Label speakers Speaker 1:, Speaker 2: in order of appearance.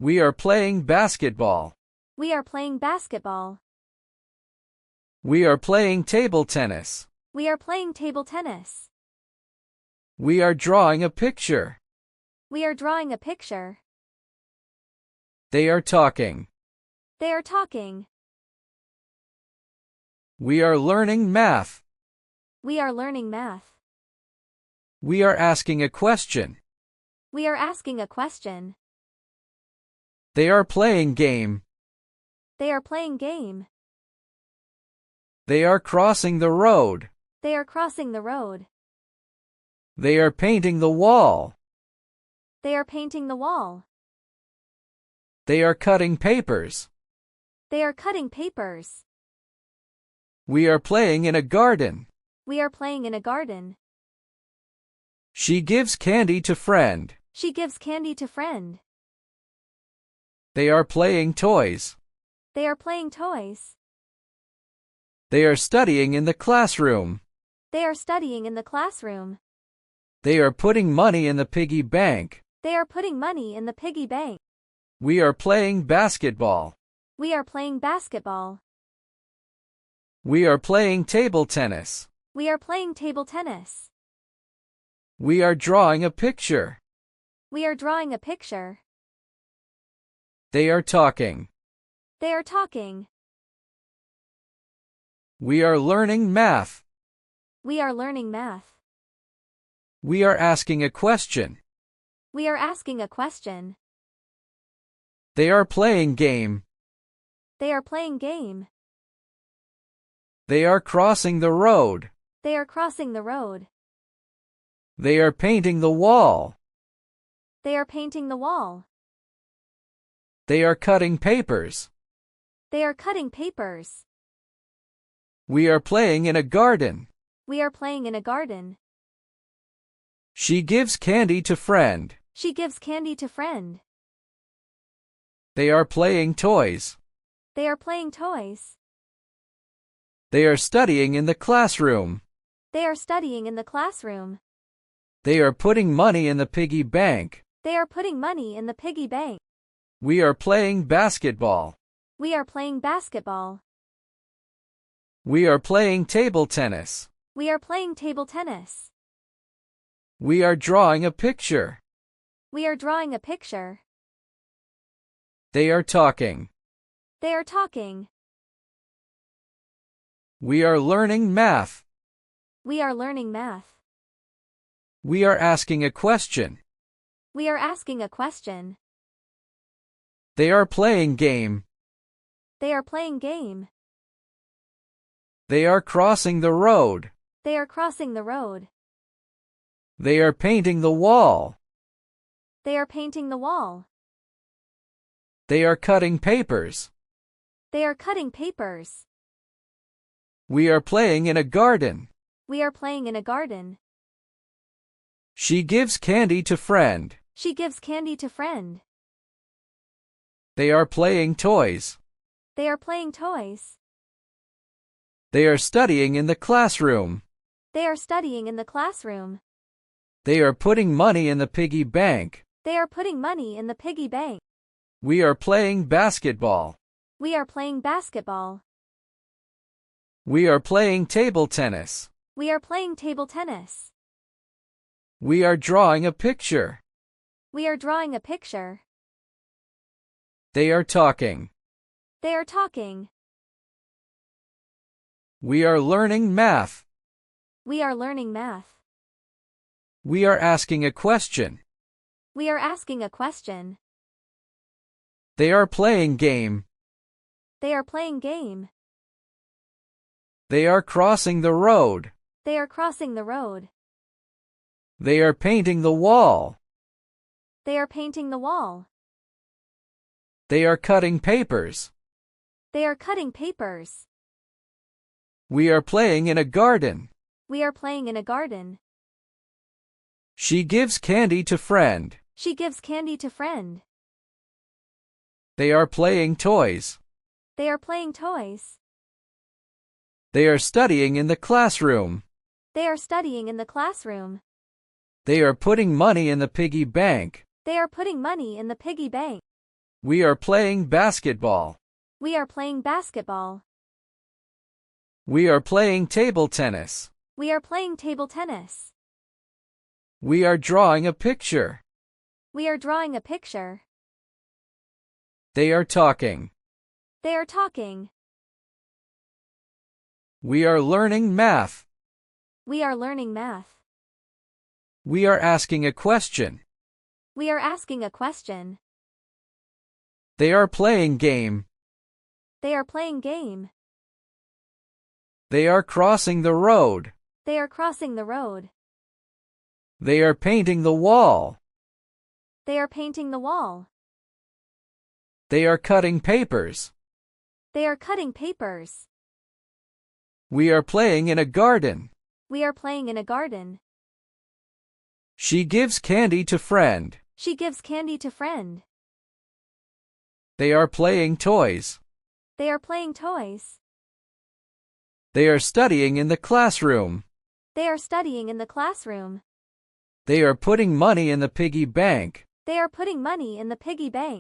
Speaker 1: We are playing basketball.
Speaker 2: We are playing basketball.
Speaker 1: We are playing table tennis.
Speaker 2: We are playing table tennis.
Speaker 1: We are drawing a picture.
Speaker 2: We are drawing a picture.
Speaker 1: They are talking.
Speaker 2: They are talking.
Speaker 1: We are learning math.
Speaker 2: We are learning math.
Speaker 1: We are asking a question.
Speaker 2: We are asking a question.
Speaker 1: They are playing game.
Speaker 2: They are playing game.
Speaker 1: They are crossing the road.
Speaker 2: They are crossing the road.
Speaker 1: They are painting the wall.
Speaker 2: They are painting the wall.
Speaker 1: They are cutting papers.
Speaker 2: They are cutting papers.
Speaker 1: We are playing in a garden.
Speaker 2: We are playing in a garden.
Speaker 1: She gives candy to friend.
Speaker 2: She gives candy to friend.
Speaker 1: They are playing toys.
Speaker 2: They are playing toys.
Speaker 1: They are studying in the classroom.
Speaker 2: They are studying in the classroom.
Speaker 1: They are putting money in the piggy bank.
Speaker 2: They are putting money in the piggy bank.
Speaker 1: We are playing basketball.
Speaker 2: We are playing basketball.
Speaker 1: We are playing table tennis.
Speaker 2: We are playing table tennis.
Speaker 1: We are drawing a picture.
Speaker 2: We are drawing a picture.
Speaker 1: They are talking.
Speaker 2: They are talking.
Speaker 1: We are learning math.
Speaker 2: We are learning math.
Speaker 1: We are asking a question.
Speaker 2: We are asking a question.
Speaker 1: They are playing game.
Speaker 2: They are playing game.
Speaker 1: They are crossing the road.
Speaker 2: They are crossing the road.
Speaker 1: They are painting the wall.
Speaker 2: They are painting the wall.
Speaker 1: They are cutting papers.
Speaker 2: They are cutting papers.
Speaker 1: We are playing in a garden.
Speaker 2: We are playing in a garden.
Speaker 1: She gives candy to friend.
Speaker 2: She gives candy to friend.
Speaker 1: They are playing toys.
Speaker 2: They are playing toys.
Speaker 1: They are studying in the classroom.
Speaker 2: They are studying in the classroom.
Speaker 1: They are putting money in the piggy bank.
Speaker 2: They are putting money in the piggy bank.
Speaker 1: We are playing basketball.
Speaker 2: We are playing basketball.
Speaker 1: We are playing table tennis.
Speaker 2: We are playing table tennis.
Speaker 1: We are drawing a picture.
Speaker 2: We are drawing a picture.
Speaker 1: They are talking.
Speaker 2: They are talking.
Speaker 1: We are learning math.
Speaker 2: We are learning math.
Speaker 1: We are asking a question.
Speaker 2: We are asking a question.
Speaker 1: They are playing game.
Speaker 2: They are playing game.
Speaker 1: They are crossing the road.
Speaker 2: They are crossing the road.
Speaker 1: They are painting the wall.
Speaker 2: They are painting the wall.
Speaker 1: They are cutting papers.
Speaker 2: They are cutting papers.
Speaker 1: We are playing in a garden.
Speaker 2: We are playing in a garden.
Speaker 1: She gives candy to friend.
Speaker 2: She gives candy to friend.
Speaker 1: They are playing toys.
Speaker 2: They are playing toys.
Speaker 1: They are studying in the classroom.
Speaker 2: They are studying in the classroom.
Speaker 1: They are putting money in the piggy bank.
Speaker 2: They are putting money in the piggy bank.
Speaker 1: We are playing basketball.
Speaker 2: We are playing basketball.
Speaker 1: We are playing table tennis.
Speaker 2: We are playing table tennis.
Speaker 1: We are drawing a picture.
Speaker 2: We are drawing a picture.
Speaker 1: They are talking.
Speaker 2: They are talking.
Speaker 1: We are learning math.
Speaker 2: We are learning math.
Speaker 1: We are asking a question.
Speaker 2: We are asking a question.
Speaker 1: They are playing game.
Speaker 2: They are playing game.
Speaker 1: They are crossing the road.
Speaker 2: They are crossing the road.
Speaker 1: They are painting the wall.
Speaker 2: They are painting the wall.
Speaker 1: They are cutting papers.
Speaker 2: They are cutting papers.
Speaker 1: We are playing in a garden.
Speaker 2: We are playing in a garden.
Speaker 1: She gives candy to friend.
Speaker 2: She gives candy to friend.
Speaker 1: They are playing toys.
Speaker 2: They are playing toys.
Speaker 1: They are studying in the classroom.
Speaker 2: They are studying in the classroom.
Speaker 1: They are putting money in the piggy bank.
Speaker 2: They are putting money in the piggy bank.
Speaker 1: We are playing basketball.
Speaker 2: We are playing basketball.
Speaker 1: We are playing table tennis.
Speaker 2: We are playing table tennis.
Speaker 1: We are drawing a picture.
Speaker 2: We are drawing a picture.
Speaker 1: They are talking.
Speaker 2: They are talking.
Speaker 1: We are learning math.
Speaker 2: We are learning math.
Speaker 1: We are asking a question.
Speaker 2: We are asking a question.
Speaker 1: They are playing game.
Speaker 2: They are playing game.
Speaker 1: They are crossing the road.
Speaker 2: They are crossing the road.
Speaker 1: They are painting the wall.
Speaker 2: They are painting the wall.
Speaker 1: They are cutting papers.
Speaker 2: They are cutting papers.
Speaker 1: We are playing in a garden.
Speaker 2: We are playing in a garden.
Speaker 1: She gives candy to friend.
Speaker 2: She gives candy to friend.
Speaker 1: They are playing toys.
Speaker 2: They are playing toys.
Speaker 1: They are studying in the classroom.
Speaker 2: They are studying in the classroom.
Speaker 1: They are putting money in the piggy bank.
Speaker 2: They are putting money in the piggy bank.